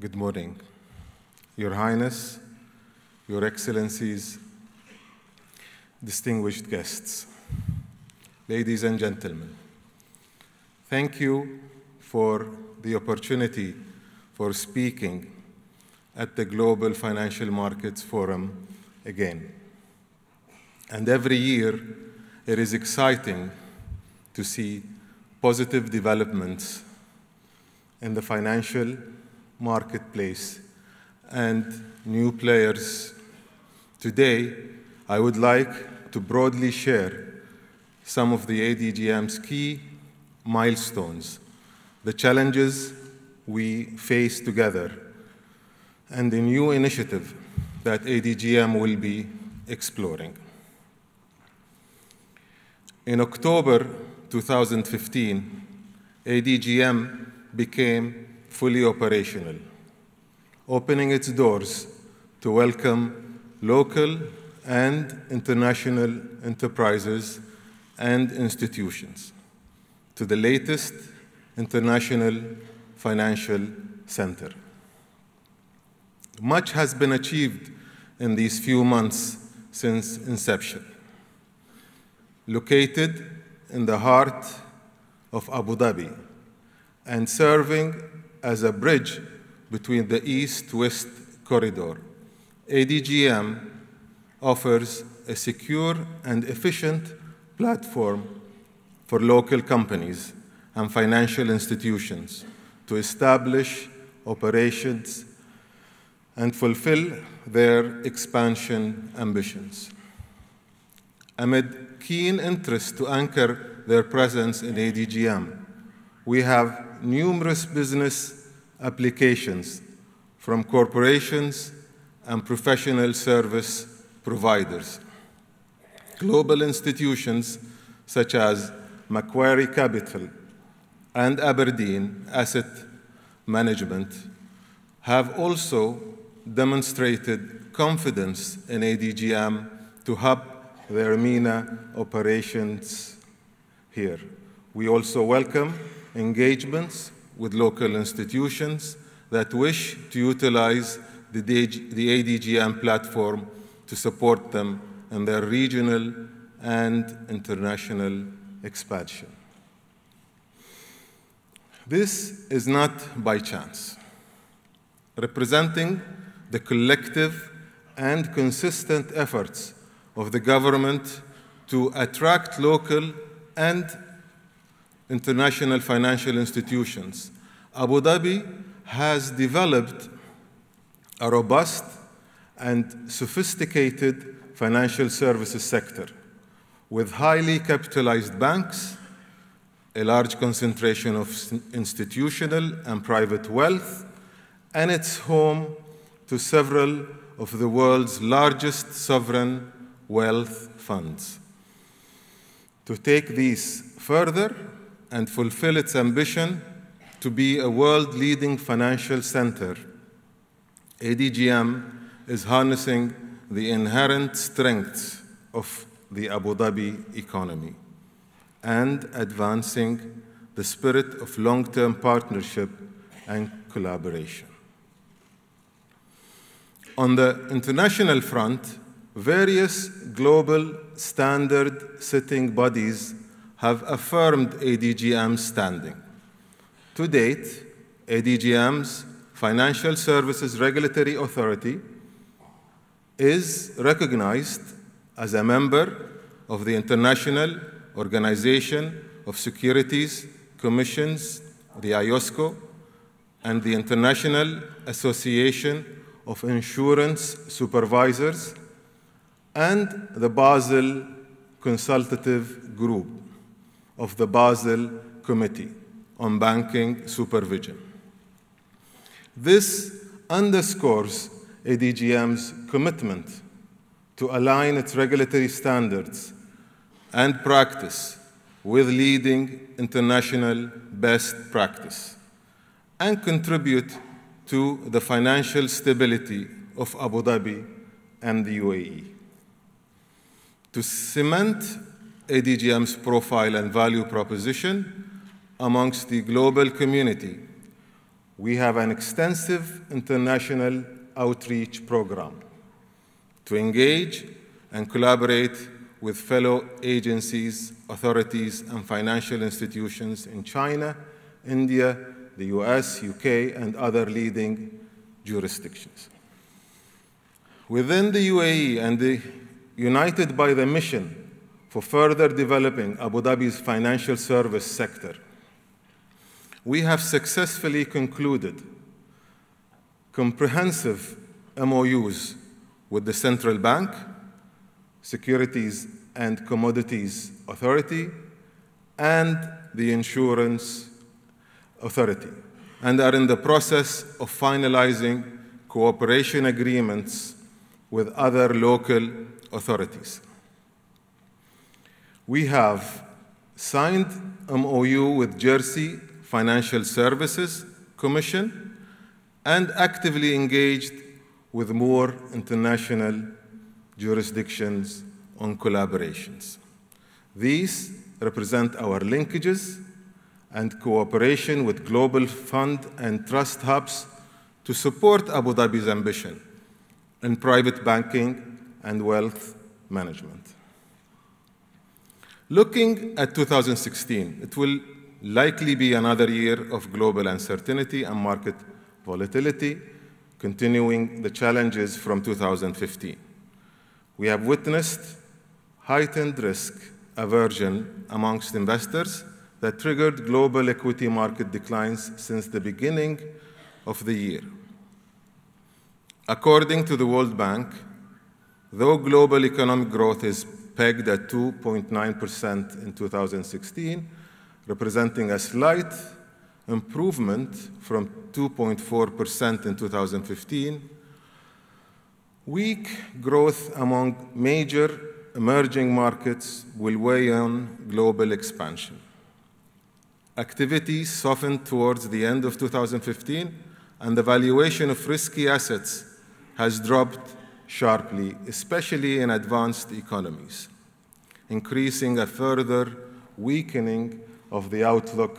Good morning, Your Highness, Your Excellencies, distinguished guests, ladies and gentlemen. Thank you for the opportunity for speaking at the Global Financial Markets Forum again. And every year, it is exciting to see positive developments in the financial marketplace and new players. Today, I would like to broadly share some of the ADGM's key milestones, the challenges we face together, and the new initiative that ADGM will be exploring. In October 2015, ADGM became fully operational, opening its doors to welcome local and international enterprises and institutions to the latest international financial center. Much has been achieved in these few months since inception. Located in the heart of Abu Dhabi and serving as a bridge between the East-West corridor, ADGM offers a secure and efficient platform for local companies and financial institutions to establish operations and fulfill their expansion ambitions. Amid keen interest to anchor their presence in ADGM, we have numerous business applications from corporations and professional service providers. Global institutions such as Macquarie Capital and Aberdeen Asset Management have also demonstrated confidence in ADGM to hub their MENA operations here. We also welcome engagements with local institutions that wish to utilize the ADGM platform to support them in their regional and international expansion. This is not by chance. Representing the collective and consistent efforts of the government to attract local and international financial institutions, Abu Dhabi has developed a robust and sophisticated financial services sector with highly capitalized banks, a large concentration of institutional and private wealth, and it's home to several of the world's largest sovereign wealth funds. To take these further and fulfill its ambition to be a world-leading financial center, ADGM is harnessing the inherent strengths of the Abu Dhabi economy and advancing the spirit of long-term partnership and collaboration. On the international front, various global standard-setting bodies have affirmed ADGM's standing. To date, ADGM's Financial Services Regulatory Authority is recognized as a member of the International Organization of Securities Commissions, the IOSCO, and the International Association of Insurance Supervisors, and the Basel Consultative Group of the Basel Committee on Banking Supervision. This underscores ADGM's commitment to align its regulatory standards and practice with leading international best practice and contribute to the financial stability of Abu Dhabi and the UAE. To cement ADGM's profile and value proposition amongst the global community, we have an extensive international outreach program to engage and collaborate with fellow agencies, authorities, and financial institutions in China, India, the US, UK, and other leading jurisdictions. Within the UAE and united by the mission for further developing Abu Dhabi's financial service sector, we have successfully concluded comprehensive MOUs with the Central Bank, Securities and Commodities Authority, and the Insurance Authority, and are in the process of finalizing cooperation agreements with other local authorities. We have signed MOU with Jersey Financial Services Commission and actively engaged with more international jurisdictions on collaborations. These represent our linkages and cooperation with global fund and trust hubs to support Abu Dhabi's ambition in private banking and wealth management. Looking at 2016, it will likely be another year of global uncertainty and market volatility, continuing the challenges from 2015. We have witnessed heightened risk aversion amongst investors that triggered global equity market declines since the beginning of the year. According to the World Bank, though global economic growth is pegged at 2.9% in 2016, representing a slight improvement from 2.4% in 2015, weak growth among major emerging markets will weigh on global expansion. Activity softened towards the end of 2015, and the valuation of risky assets has dropped sharply, especially in advanced economies, increasing a further weakening of the outlook.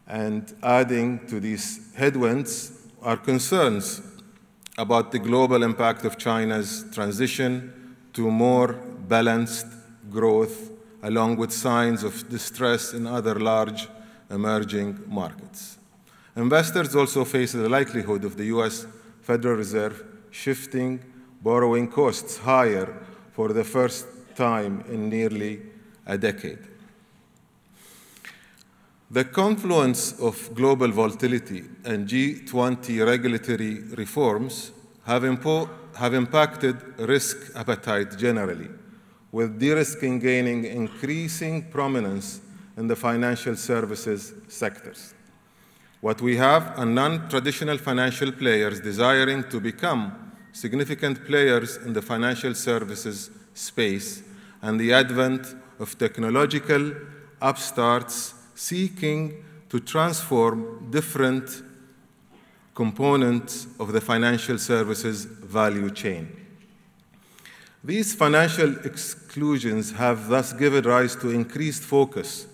And adding to these headwinds are concerns about the global impact of China's transition to more balanced growth, along with signs of distress in other large emerging markets. Investors also face the likelihood of the US Federal Reserve shifting borrowing costs higher for the first time in nearly a decade. The confluence of global volatility and G20 regulatory reforms have impacted risk appetite generally, with de-risking gaining increasing prominence in the financial services sectors. What we have are non-traditional financial players desiring to become significant players in the financial services space, and the advent of technological upstarts seeking to transform different components of the financial services value chain. These financial exclusions have thus given rise to increased focus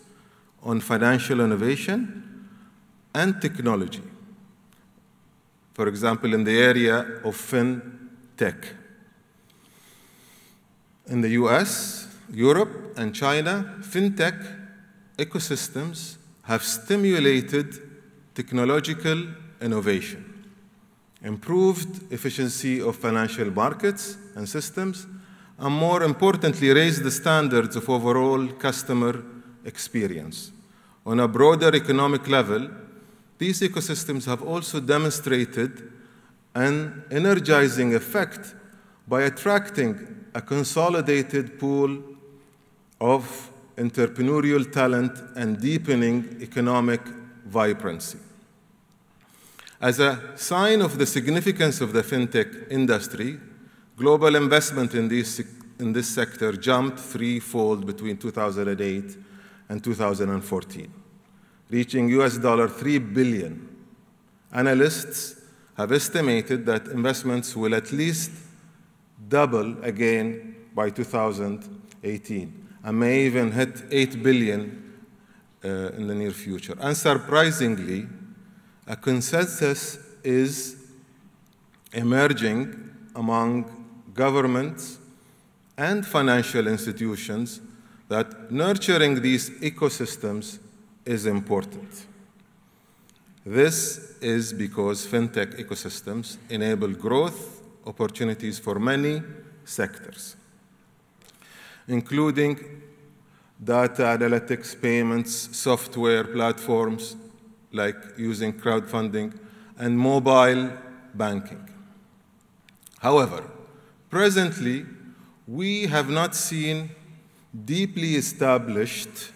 on financial innovation and technology. For example, in the area of fintech. In the US, Europe, and China, fintech ecosystems have stimulated technological innovation, improved efficiency of financial markets and systems, and more importantly, raised the standards of overall customer experience. On a broader economic level, these ecosystems have also demonstrated an energizing effect by attracting a consolidated pool of entrepreneurial talent and deepening economic vibrancy. As a sign of the significance of the fintech industry, global investment in this sector jumped threefold between 2008 and 2014, reaching $3 billion. Analysts have estimated that investments will at least double again by 2018, and may even hit $8 billion in the near future. Unsurprisingly, a consensus is emerging among governments and financial institutions that nurturing these ecosystems is important. This is because fintech ecosystems enable growth opportunities for many sectors, including data analytics, payments, software platforms like using crowdfunding, and mobile banking. However, presently, we have not seen deeply established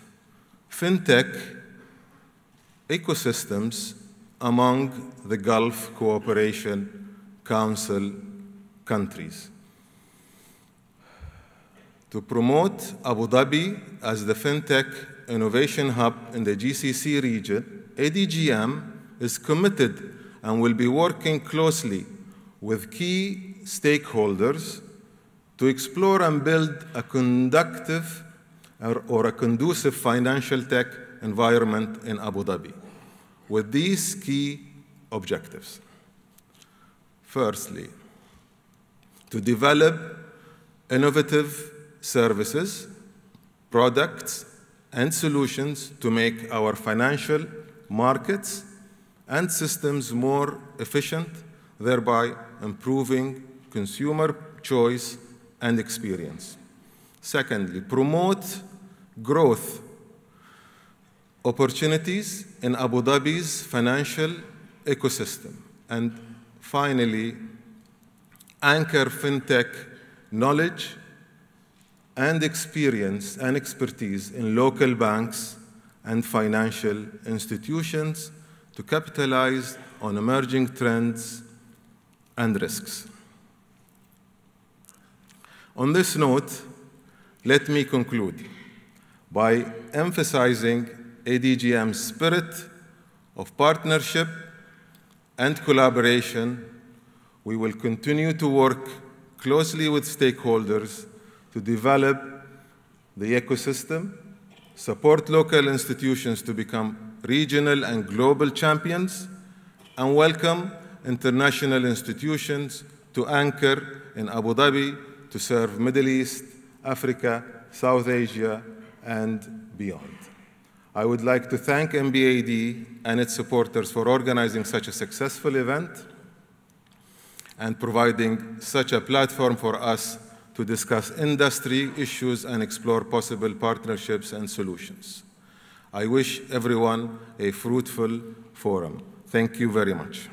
fintech ecosystems among the Gulf Cooperation Council countries. To promote Abu Dhabi as the fintech innovation hub in the GCC region, ADGM is committed and will be working closely with key stakeholders to explore and build a conducive or a conducive financial tech environment in Abu Dhabi, with these key objectives. Firstly, to develop innovative services, products, and solutions to make our financial markets and systems more efficient, thereby improving consumer choice and experience. Secondly, promote growth opportunities in Abu Dhabi's financial ecosystem. And finally, anchor fintech knowledge and experience and expertise in local banks and financial institutions to capitalize on emerging trends and risks. On this note, let me conclude by emphasizing ADGM's spirit of partnership and collaboration. We will continue to work closely with stakeholders to develop the ecosystem, support local institutions to become regional and global champions, and welcome international institutions to anchor in Abu Dhabi to serve Middle East, Africa, South Asia, and beyond. I would like to thank MBAD and its supporters for organizing such a successful event and providing such a platform for us to discuss industry issues and explore possible partnerships and solutions. I wish everyone a fruitful forum. Thank you very much.